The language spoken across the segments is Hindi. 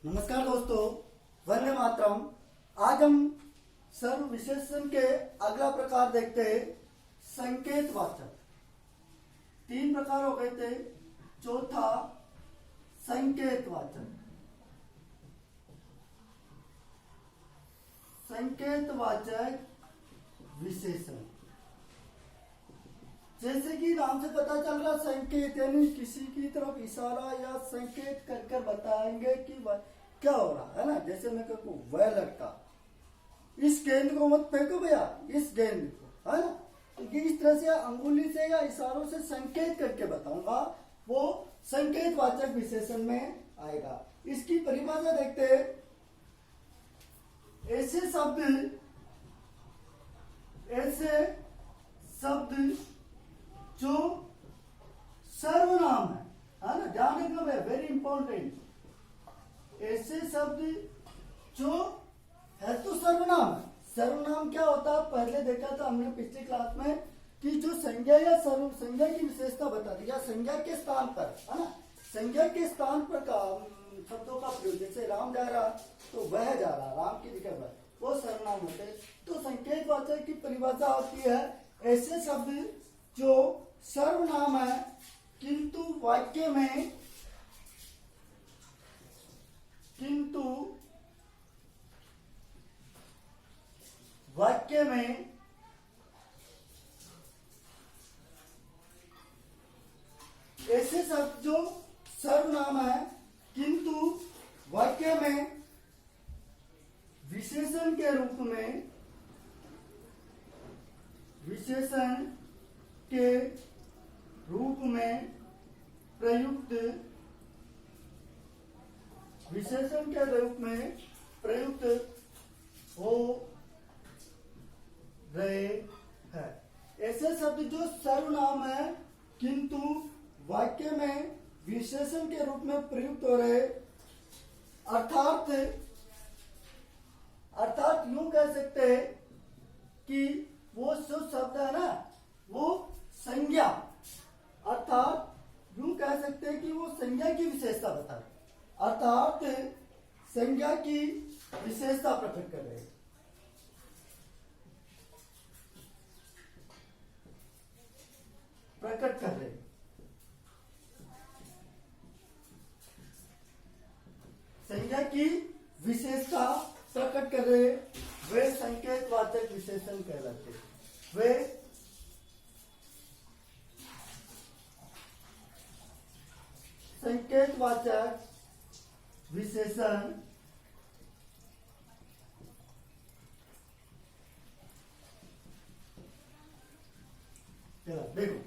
नमस्कार दोस्तों, वंदे मातरम। आज हम सर्व विशेषण के अगला प्रकार देखते हैं, संकेतवाचक। तीन प्रकार हो गए थे। चौथा संकेतवाचक। संकेतवाचक विशेषण, जैसे कि नाम से पता चल रहा, संकेत यानी किसी की तरफ इशारा या संकेत कर बताएंगे कि वह क्या हो रहा है ना। जैसे मैं कहूँ वह लड़का, इस गेंद को मत फेंको भैया, इस गेंद को, है ना। तो ये इस तरह से अंगुली से या इशारों से संकेत करके बताऊंगा, वो संकेतवाचक विशेषण में आएगा। इसकी परिभाषा देखते हैं। ऐसे शब्द जो सर्वनाम है ना, ध्यान रखना है, वेरी इंपॉर्टेंट। ऐसे शब्द जो है तो सर्वनाम है। सर्वनाम क्या होता है, पहले देखा था हमने पिछली क्लास में कि जो संज्ञा या संज्ञा की विशेषता बताती है, संज्ञा के स्थान पर, है ना, संज्ञा के स्थान पर का शब्दों का प्रयोग। जैसे राम जा रहा तो वह जा रहा, राम की जगह वो सर्वनाम होते हैं। तो संकेतवाचक की परिभाषा होती है, ऐसे शब्द जो सर्वनाम है किंतु वाक्य में ऐसे शब्द जो सर्वनाम है किंतु वाक्य में विशेषण के रूप में प्रयुक्त हो रहे हैं। ऐसे शब्द जो सर्वनाम है किंतु वाक्य में विशेषण के रूप में प्रयुक्त हो रहे, अर्थात यूं कह सकते हैं कि वो जो शब्द है ना, वो संज्ञा, अर्थात यूं कह सकते हैं कि वो संज्ञा की विशेषता बता रहे, अर्थात संज्ञा की विशेषता प्रकट कर रहे। संज्ञा की विशेषता प्रकट कर रहे, वे संकेतवाचक विशेषण कहलाते। वे संकेतवाचक विशेषण देखो,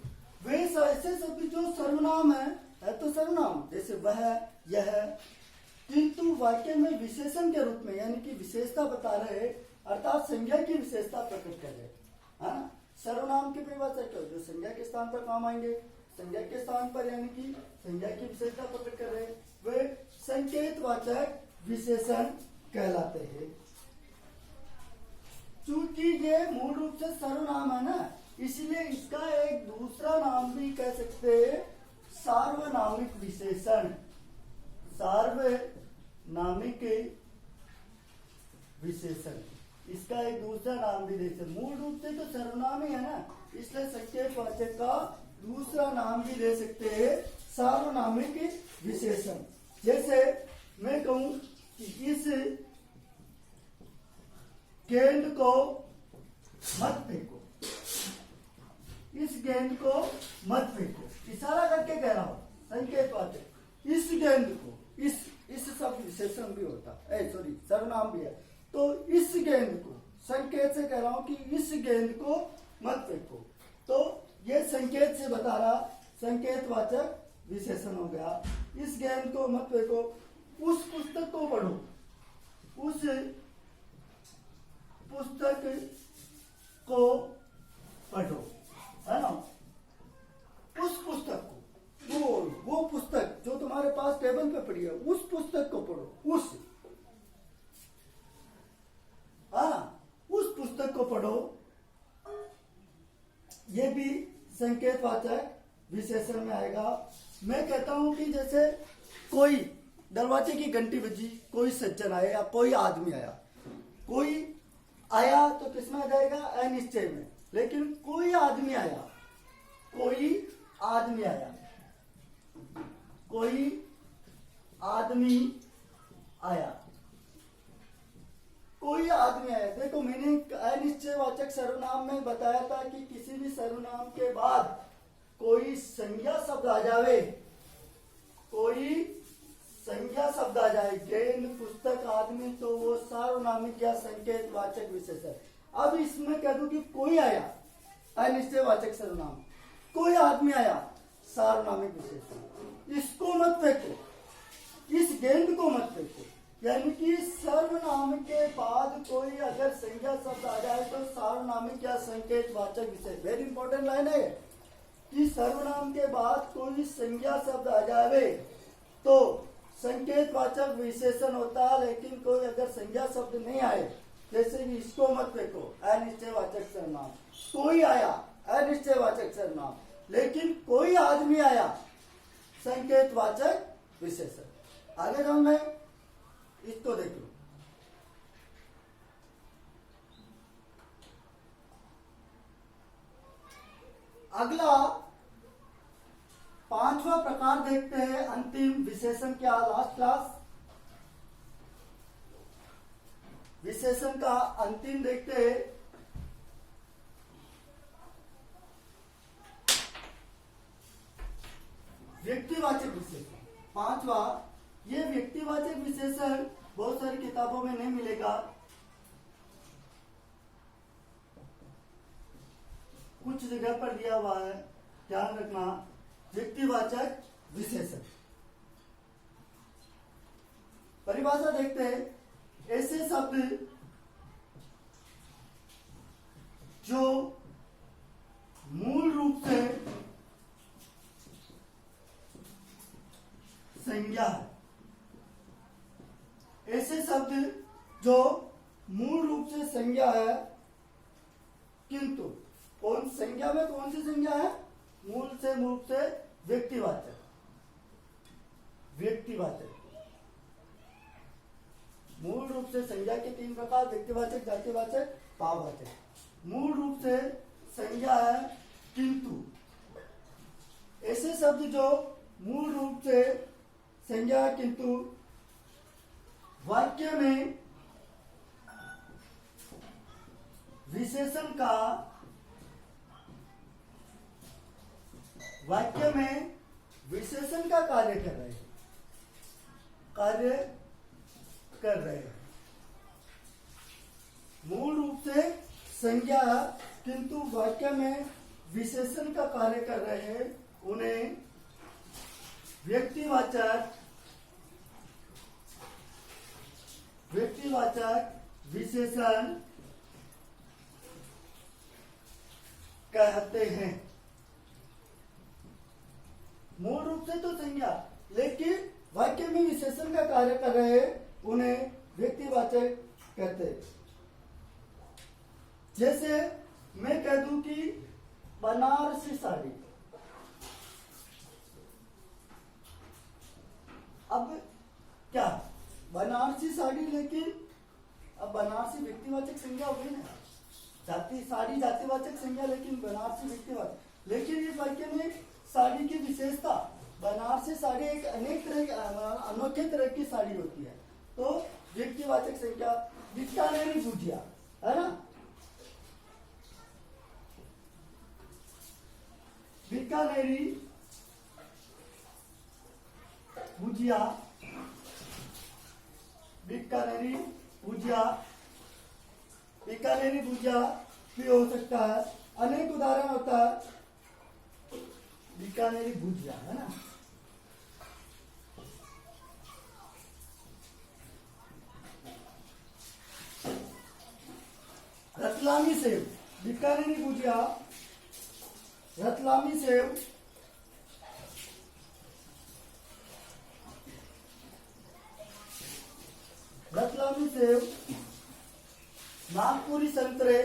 वे ऐसे शब्द जो सर्वनाम है तो सर्वनाम, जैसे वह, यह, किंतु वाक्य में विशेषण के रूप में यानी कि विशेषता बता रहे, अर्थात संज्ञा की विशेषता प्रकट कर रहे, है ना। सर्वनाम की परिभाषा क्या, जो संज्ञा के स्थान पर काम आएंगे, संज्ञा के स्थान पर यानी कि संज्ञा की विशेषता प्रकट कर रहे, वे संकेतवाचक विशेषण कहलाते हैं। चूंकि ये मूल रूप से सर्वनाम है ना, इसलिए इसका एक दूसरा नाम भी कह सकते हैं, सार्वनामिक विशेषण। सार्वनामिक विशेषण, इसका एक दूसरा नाम भी दे सकते। मूल रूप से तो सर्वनाम ही है ना, इसलिए संकेतवाचक का दूसरा नाम भी दे सकते हैं, सार्वनामिक विशेषण। जैसे मैं कहूं कि इस गेंद को मत फेंको, इस गेंद को मत फेंको, इशारा करके कह रहा हूं, संकेतवाचक। इस गेंद को, इस सब विशेषण भी होता है, सॉरी सर्वनाम भी है। तो इस गेंद को संकेत से कह रहा हूं कि इस गेंद को मत फेंको, तो ये संकेत से बता रहा, संकेतवाचक विशेषण हो गया। इस गेंद को मत फेंको, उस पुस्तक को पढ़ो, उस पुस्तक को पढ़ो, है ना। उस पुस्तक को, वो पुस्तक जो तुम्हारे पास टेबल पे पड़ी है, उस पुस्तक को पढ़ो, उस पुस्तक को पढ़ो। ये भी संकेतवाचक विशेषण में आएगा। मैं कहता हूं कि जैसे कोई दरवाजे की घंटी बजी, कोई सज्जन आया या कोई आदमी आया, कोई आया तो किसमें आ जाएगा? अनिश्चय में। लेकिन कोई आदमी आया, कोई आदमी आया, कोई आदमी आया, कोई आदमी आया। देखो मैंने अनिश्चयवाचक सर्वनाम में बताया था कि किसी भी सर्वनाम के बाद कोई संज्ञा शब्द आ जावे, कोई संज्ञा शब्द आ जाए, गेंद, पुस्तक, आदमी, तो वो सार्वनामिक या संकेत वाचक विशेषण। अब इसमें कह दूं कि कोई आया, अनिश्चयवाचक सर्वनाम, कोई आदमी आया, सार्वनामिक विशेषण। इसको मत फेंको, इस गेंद को मत फेंको। यानी कि सर्वनाम के बाद कोई अगर संज्ञा शब्द आ जाए तो सार्वनामिक या संकेत वाचक विशेषण। वेरी इंपॉर्टेंट लाइन है कि सर्वनाम के बाद कोई संज्ञा शब्द आ जाए तो संकेत वाचक विशेषण होता है, लेकिन कोई अगर संज्ञा शब्द नहीं आए, जैसे कि इसको मत फेंको, अनिश्चयवाचक सर्वनाम, कोई आया, अनिश्चयवाचक सर्वनाम, लेकिन कोई आदमी आया, संकेत वाचक विशेषण। आगे जाऊं मैं, इसको देखो, अगला पांचवा प्रकार देखते हैं, अंतिम विशेषण क्या? लास्ट क्लास विशेषण का अंतिम देखते हैं। व्यक्तिवाचक विशेषण पांचवा। ये व्यक्तिवाचक विशेषण बहुत सारी किताबों में नहीं मिलेगा, कुछ जगह पर दिया हुआ है, ध्यान रखना। व्यक्तिवाचक विशेषण परिभाषा देखते हैं। ऐसे शब्द जो मूल रूप से संज्ञा है, ऐसे शब्द जो मूल रूप से संज्ञा है, किंतु कौन संज्ञा में कौन सी संज्ञा है? मूल से रूप से व्यक्तिवाचक। व्यक्तिवाचक मूल रूप से संज्ञा के तीन प्रकार, व्यक्तिवाचक, जातिवाचक, भाववाचक। मूल रूप से संज्ञा है, किंतु ऐसे शब्द जो मूल रूप से संज्ञा है किंतु वाक्य में विशेषण का, वाक्य में विशेषण का कार्य कर रहे हैं, कार्य कर रहे हैं। मूल रूप से संज्ञा किंतु वाक्य में विशेषण का कार्य कर रहे हैं, उन्हें व्यक्तिवाचक विशेषण कहते हैं। मूल रूप से तो संज्ञा, लेकिन वाक्य में विशेषण का कार्य कर रहे हैं, उन्हें व्यक्तिवाचक कहते हैं। जैसे मैं कह दूं कि बनारसी साड़ी, अब क्या बनारसी साड़ी, लेकिन अब बनारसी व्यक्तिवाचक संज्ञा हो गई ना, जाति साड़ी जातिवाचक संज्ञा, लेकिन बनारसी व्यक्तिवाचक। लेकिन इस वाक्य में साड़ी की विशेषता, बनारसी साड़ी एक अनेक तरह अनोखे तरह की साड़ी होती है, तो व्यक्तिवाचक संज्ञा। बीकानेरी भुजिया है ना, बीकानेरी भुजिया, बीकानेरी भुजिया, बीकानेरी भुजिया भी हो सकता है, अनेक उदाहरण होता है। बीकानेरी भुजिया है ना, रतलामी सेव, बीकानेरी भुजिया, रतलामी सेव, रतलामी सेव, नागपुरी संतरे,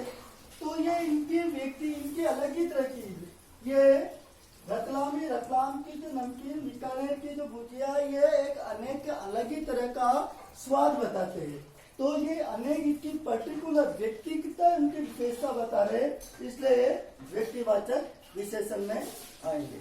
तो ये इनकी अलग ही तरह की, ये रतलाम की जो नमकीन, बीकानेर की जो भुजिया, ये एक अनेक अलग ही तरह का स्वाद बताते हैं। तो ये अनेक की पर्टिकुलर व्यक्तिगत उनकी विशेषता बता रहे, इसलिए व्यक्तिवाचक विशेषण में आएंगे।